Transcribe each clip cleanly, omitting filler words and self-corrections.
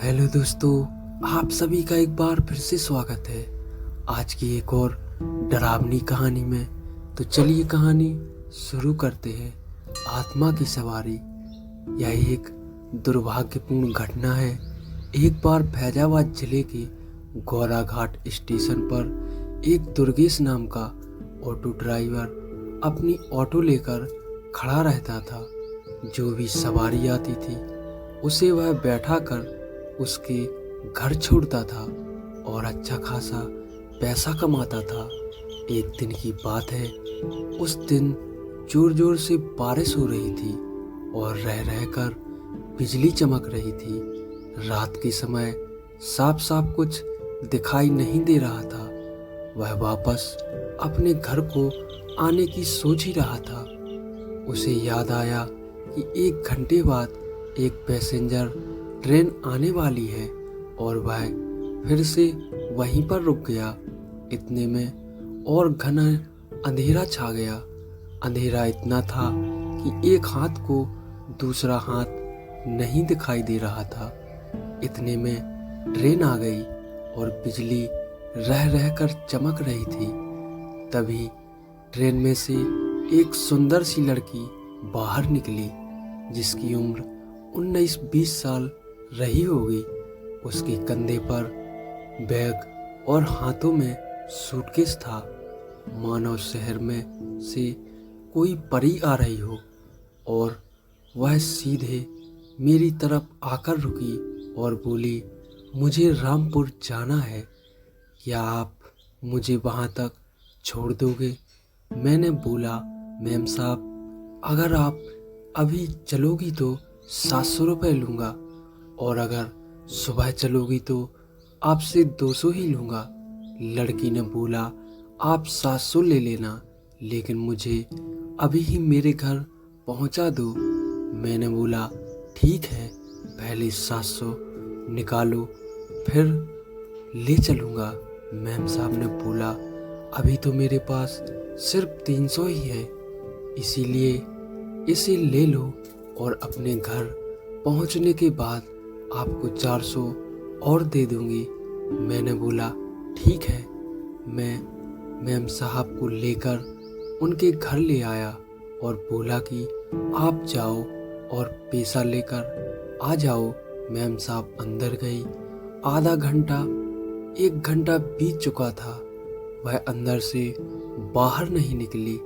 Hello दोस्तों, आप सभी का एक बार फिर से स्वागत है आज की एक और डरावनी कहानी में। तो चलिए कहानी शुरू करते हैं। आत्मा की सवारी। यह एक दुर्भाग्यपूर्ण घटना है। एक बार फैजाबाद जिले के गौराघाट स्टेशन पर एक दुर्गेश नाम का ऑटो ड्राइवर अपनी ऑटो लेकर खड़ा रहता था। जो भी सवारी आती थी उसे वह बैठा कर उसके घर छोड़ता था और अच्छा खासा पैसा कमाता था। एक दिन की बात है, उस दिन जोर जोर से बारिश हो रही थी और रह रह कर बिजली चमक रही थी। रात के समय साफ साफ कुछ दिखाई नहीं दे रहा था। वह वापस अपने घर को आने की सोच ही रहा था। उसे याद आया कि 1 घंटे बाद एक पैसेंजर ट्रेन आने वाली है और वह फिर से वहीं पर रुक गया। इतने में और घना अंधेरा छा गया। अंधेरा इतना था कि एक हाथ को दूसरा हाथ नहीं दिखाई दे रहा था। इतने में ट्रेन आ गई और बिजली रह रह कर चमक रही थी। तभी ट्रेन में से एक सुंदर सी लड़की बाहर निकली, जिसकी उम्र 19-20 साल रही होगी। उसके कंधे पर बैग और हाथों में सूटकेस था। मानो शहर में से कोई परी आ रही हो। और वह सीधे मेरी तरफ आकर रुकी और बोली, मुझे रामपुर जाना है, क्या आप मुझे वहाँ तक छोड़ दोगे? मैंने बोला, मैम साहब, अगर आप अभी चलोगी तो 700 रुपये लूँगा और अगर सुबह चलोगी तो आपसे 200 ही लूँगा। लड़की ने बोला, आप 700 ले लेना, लेकिन मुझे अभी ही मेरे घर पहुँचा दो। मैंने बोला, ठीक है, पहले 700 निकालो, फिर ले चलूँगा। मैम साहब ने बोला, अभी तो मेरे पास सिर्फ 300 ही है, इसीलिए इसे ले लो और अपने घर पहुंचने के बाद आपको 400 और दे दूंगी। मैंने बोला, ठीक है। मैं मैम साहब को लेकर उनके घर ले आया और बोला कि आप जाओ और पैसा लेकर आ जाओ। मैम साहब अंदर गई। आधा घंटा 1 घंटा बीत चुका था, वह अंदर से बाहर नहीं निकली।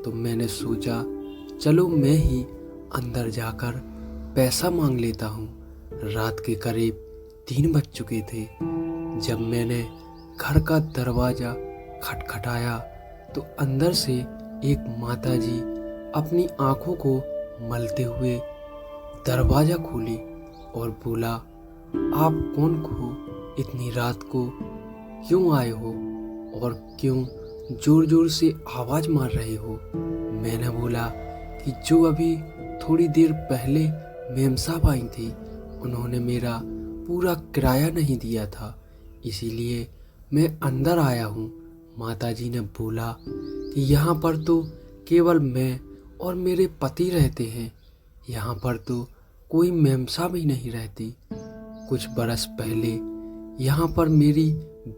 तो मैंने सोचा, चलो मैं ही अंदर जाकर पैसा मांग लेता हूँ। रात के करीब 3 बज चुके थे। जब मैंने घर का दरवाज़ा खटखटाया तो अंदर से एक माताजी अपनी आंखों को मलते हुए दरवाज़ा खोली और बोला, आप कौन हो? इतनी रात को क्यों आए हो और क्यों जोर जोर से आवाज़ मार रहे हो? मैंने बोला कि जो अभी थोड़ी देर पहले मैम साहब आई थी, उन्होंने मेरा पूरा किराया नहीं दिया था, इसीलिए मैं अंदर आया हूँ। माताजी ने बोला कि यहाँ पर तो केवल मैं और मेरे पति रहते हैं, यहाँ पर तो कोई मैम साहब ही नहीं रहती। कुछ बरस पहले यहाँ पर मेरी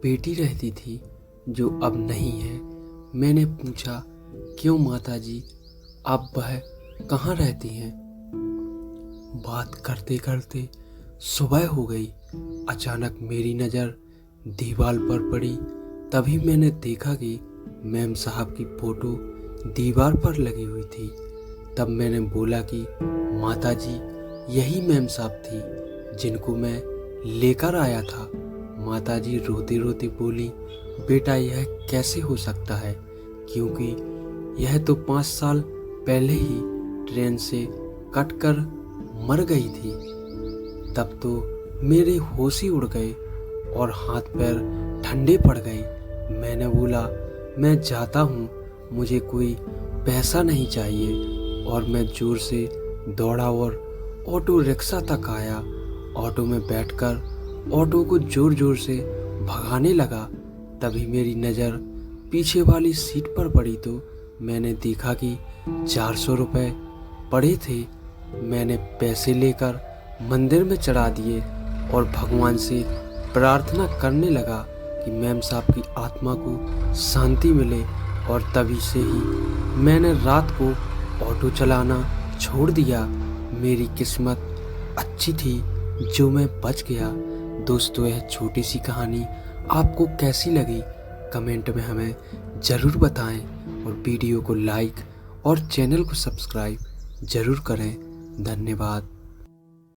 बेटी रहती थी, जो अब नहीं है। मैंने पूछा, क्यों माताजी, अब वह कहाँ रहती हैं? बात करते करते सुबह हो गई। अचानक मेरी नज़र दीवार पर पड़ी। तभी मैंने देखा कि मैम साहब की फ़ोटो दीवार पर लगी हुई थी। तब मैंने बोला कि माताजी, यही मैम साहब थी जिनको मैं लेकर आया था। माताजी रोते रोते बोली, बेटा, यह कैसे हो सकता है, क्योंकि यह तो 5 साल पहले ही ट्रेन से कटकर मर गई थी। तब तो मेरे होश ही उड़ गए और हाथ पैर ठंडे पड़ गए। मैंने बोला, मैं जाता हूँ, मुझे कोई पैसा नहीं चाहिए। और मैं जोर से दौड़ा और ऑटो रिक्शा तक आया। ऑटो में बैठकर ऑटो को जोर जोर से भगाने लगा। तभी मेरी नज़र पीछे वाली सीट पर पड़ी तो मैंने देखा कि 400 रुपये पड़े थे। मैंने पैसे लेकर मंदिर में चढ़ा दिए और भगवान से प्रार्थना करने लगा कि मैम साहब की आत्मा को शांति मिले। और तभी से ही मैंने रात को ऑटो चलाना छोड़ दिया। मेरी किस्मत अच्छी थी जो मैं बच गया। दोस्तों, यह छोटी सी कहानी आपको कैसी लगी कमेंट में हमें ज़रूर बताएं और वीडियो को लाइक और चैनल को सब्सक्राइब ज़रूर करें। धन्यवाद।